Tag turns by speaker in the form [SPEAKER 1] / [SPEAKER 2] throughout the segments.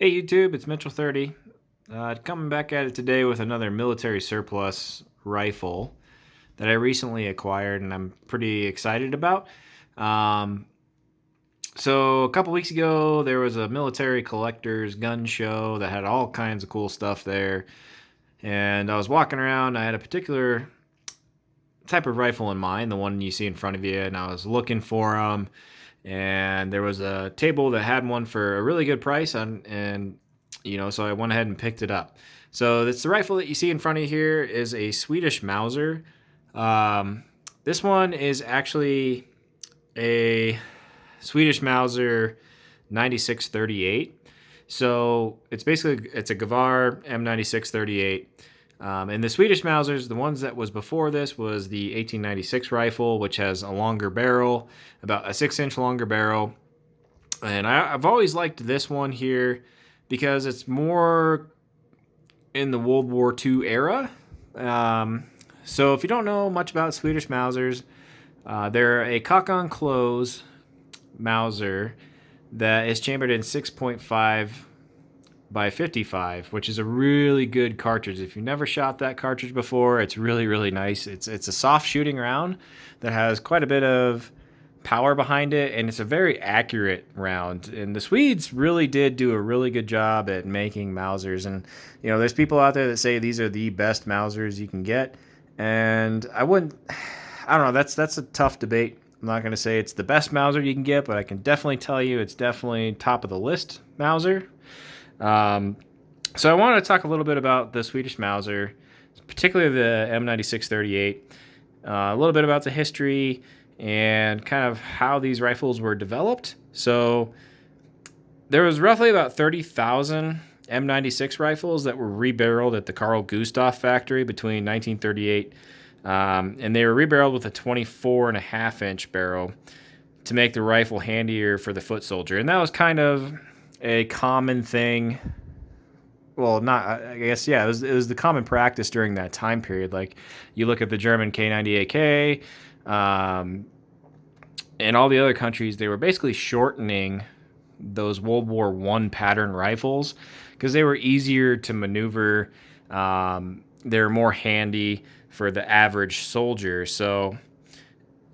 [SPEAKER 1] Hey YouTube, it's Mitchell30. Coming back at it today with another military surplus rifle that I recently acquired and I'm pretty excited about. Um, so a couple weeks ago, there was a military collector's gun show that had all kinds of cool stuff there. And I was walking around, I had a particular type of rifle in mind, the one you see in front of you, and I was looking for them. And there was a table that had one for a really good price, so I went ahead and picked it up. So it's the rifle that you see in front of you here is a Swedish Mauser. This one is actually a Swedish Mauser 9638. So it's a Gavar M96 38. And the Swedish Mausers, the ones that was before this was the 1896 rifle, which has a longer barrel, about a 6-inch longer barrel. And I've always liked this one here because it's more in the World War II era. So if you don't know much about Swedish Mausers, they're a cock-on-close Mauser that is chambered in 6.5 by 55, which is a really good cartridge. If you've never shot that cartridge before, it's really, really nice. It's a soft shooting round that has quite a bit of power behind it, and it's a very accurate round. And the Swedes really did do a really good job at making Mausers. And there's people out there that say these are the best Mausers you can get, and I don't know. That's a tough debate. I'm not going to say it's the best Mauser you can get, but I can definitely tell you it's definitely top of the list Mauser. So I want to talk a little bit about the Swedish Mauser, particularly the M96 38, a little bit about the history and kind of how these rifles were developed. So there was roughly about 30,000 M96 rifles that were rebarreled at the Carl Gustaf factory between 1938, and they were rebarreled with a 24.5-inch barrel to make the rifle handier for the foot soldier. And that was kind of a common thing. Well, not, I guess, yeah, it was the common practice during that time period. Like, you look at the German K98K, and all the other countries, they were basically shortening those World War I pattern rifles because they were easier to maneuver. They were more handy for the average soldier. So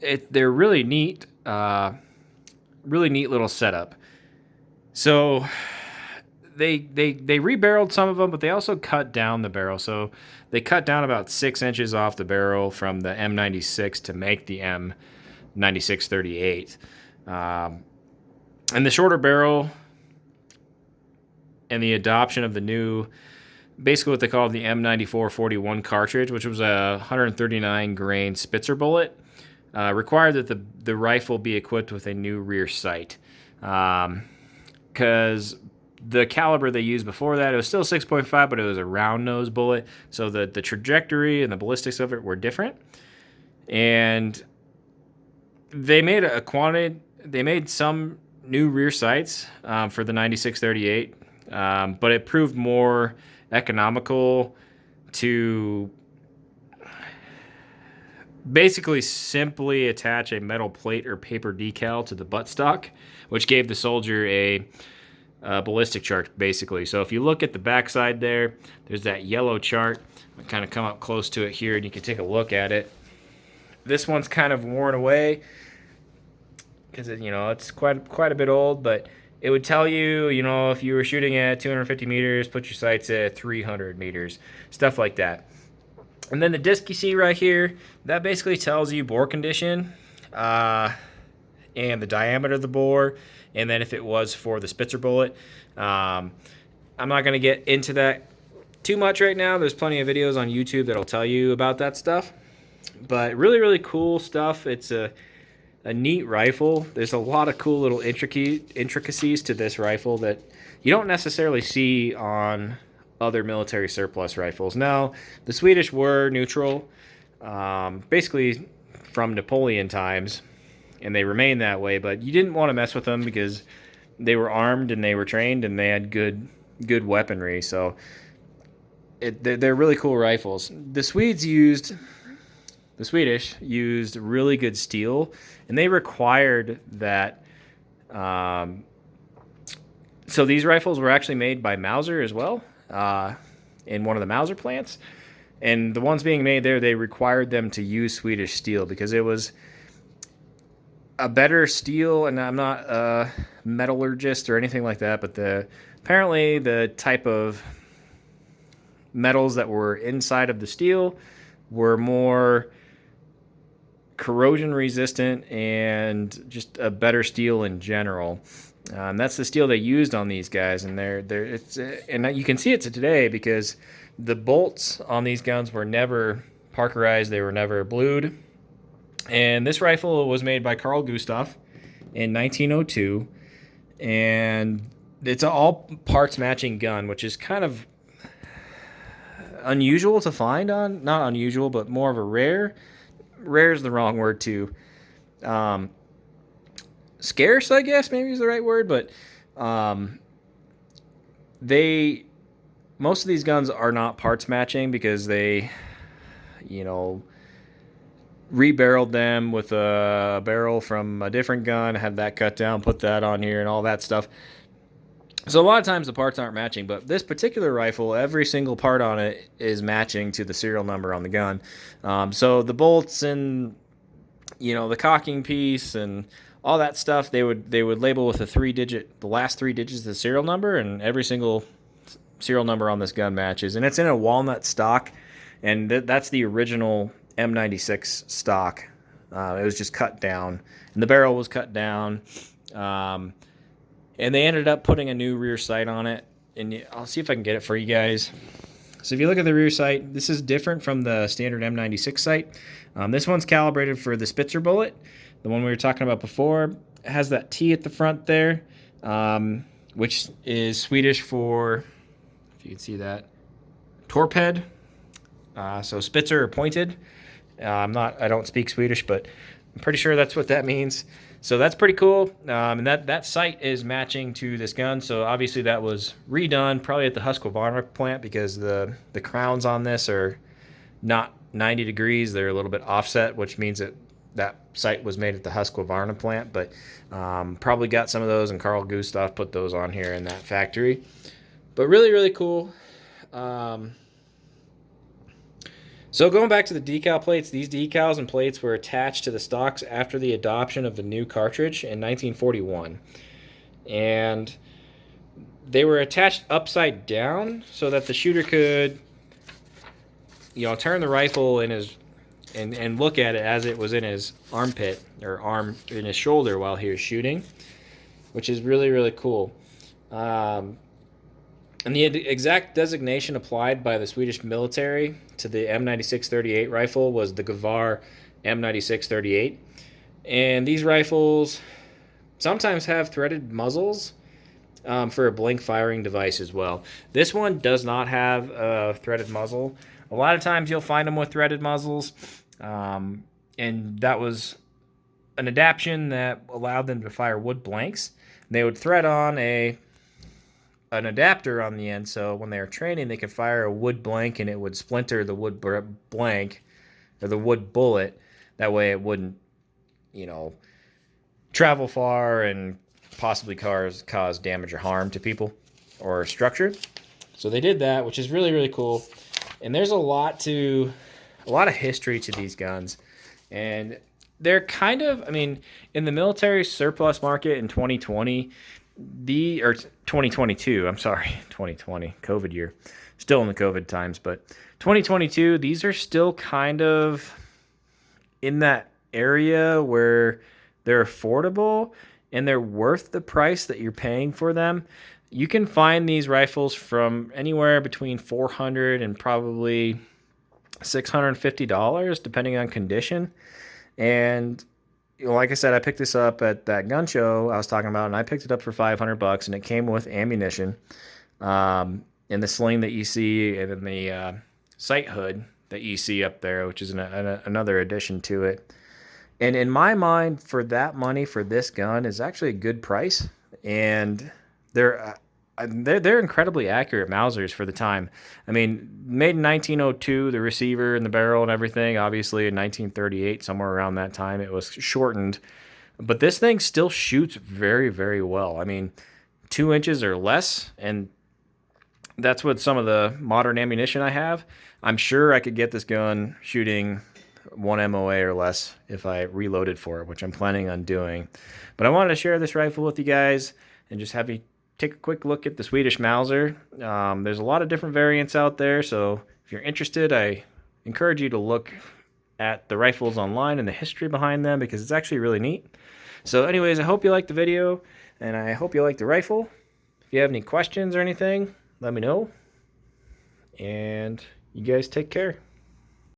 [SPEAKER 1] they're really neat little setup. So they rebarreled some of them, but they also cut down the barrel. So they cut down about 6 inches off the barrel from the M96 to make the M96 38. And the shorter barrel and the adoption of the new, basically what they call the M94 41 cartridge, which was a 139 grain Spitzer bullet, required that the rifle be equipped with a new rear sight. Because the caliber they used before that, it was still 6.5, but it was a round nose bullet. So the trajectory and the ballistics of it were different. And they made they made some new rear sights for the 9638, but it proved more economical to basically simply attach a metal plate or paper decal to the buttstock, which gave the soldier a ballistic chart, basically. So if you look at the backside there's that yellow chart. I kind of come up close to it here, and you can take a look at it. This one's kind of worn away because it's quite a bit old, but it would tell you, if you were shooting at 250 meters, put your sights at 300 meters, stuff like that. And then the disc you see right here, that basically tells you bore condition and the diameter of the bore, and then if it was for the Spitzer bullet. I'm not going to get into that too much right now. There's plenty of videos on YouTube that'll tell you about that stuff. But really, really cool stuff. It's a neat rifle. There's a lot of cool little intricacies to this rifle that you don't necessarily see on other military surplus rifles. Now, the Swedish were neutral, basically from Napoleon times, and they remain that way, but you didn't want to mess with them because they were armed and they were trained and they had good weaponry. So they're really cool rifles. The Swedish used really good steel, and they required that So these rifles were actually made by Mauser as well, in one of the Mauser plants. And the ones being made there, they required them to use Swedish steel because it was a better steel. And I'm not a metallurgist or anything like that, but apparently the type of metals that were inside of the steel were more corrosion resistant and just a better steel in general. That's the steel they used on these guys, and and you can see it today because the bolts on these guns were never Parkerized, they were never blued. And this rifle was made by Carl Gustav in 1902, and it's an all parts matching gun, which is kind of unusual to find on, not unusual, but more of a rare is the wrong word too. Scarce, I guess, maybe is the right word, but most of these guns are not parts matching because they, rebarreled them with a barrel from a different gun, had that cut down, put that on here, and all that stuff. So a lot of times the parts aren't matching, but this particular rifle, every single part on it is matching to the serial number on the gun. So the bolts and the cocking piece and all that stuff, they would label with the last 3 digits of the serial number, and every single serial number on this gun matches. And it's in a walnut stock, and that's the original M96 stock. It was just cut down, and the barrel was cut down. And they ended up putting a new rear sight on it, and I'll see if I can get it for you guys. So if you look at the rear sight, this is different from the standard M96 sight. This one's calibrated for the Spitzer bullet. The one we were talking about before has that T at the front there, which is Swedish for, if you can see that, torped. So Spitzer or pointed. I don't speak Swedish, but I'm pretty sure that's what that means. So that's pretty cool. And that sight is matching to this gun. So obviously that was redone probably at the Husqvarna plant because the crowns on this are not 90 degrees. They're a little bit offset, which means that sight was made at the Husqvarna plant. But probably got some of those, and Carl Gustav put those on here in that factory. But really, really cool. So going back to the decal plates, these decals and plates were attached to the stocks after the adoption of the new cartridge in 1941. And they were attached upside down so that the shooter could, turn the rifle in his and look at it as it was in his armpit or arm in his shoulder while he was shooting, which is really, really cool. And the exact designation applied by the Swedish military to the M96-38 rifle was the Gewehr M96-38. And these rifles sometimes have threaded muzzles for a blank firing device as well. This one does not have a threaded muzzle. A lot of times you'll find them with threaded muzzles. And that was an adaptation that allowed them to fire wood blanks. They would thread on an adapter on the end, so when they were training, they could fire a wood blank and it would splinter the wood blank or the wood bullet. That way it wouldn't, travel far and possibly cause damage or harm to people or structure. So they did that, which is really, really cool. And there's a lot of history to these guns. And they're kind of, in the military surplus market in 2020, 2022, I'm sorry, 2020, COVID year, still in the COVID times, but 2022, these are still kind of in that area where they're affordable and they're worth the price that you're paying for them. You can find these rifles from anywhere between $400 and probably $650, depending on condition. And like I said, I picked this up at that gun show I was talking about, and I picked it up for $500, and it came with ammunition, and the sling that you see, and then the sight hood that you see up there, which is another addition to it. And in my mind, for that money for this gun is actually a good price, and they're incredibly accurate Mausers for the time. Made in 1902, the receiver and the barrel and everything. Obviously, in 1938, somewhere around that time, it was shortened. But this thing still shoots very, very well. 2 inches or less, and that's what some of the modern ammunition I have. I'm sure I could get this gun shooting 1 MOA or less if I reloaded for it, which I'm planning on doing. But I wanted to share this rifle with you guys and just have you take a quick look at the Swedish Mauser. There's a lot of different variants out there, so if you're interested, I encourage you to look at the rifles online and the history behind them, because it's actually really neat. So anyways, I hope you liked the video, and I hope you like the rifle. If you have any questions or anything, let me know. And you guys take care.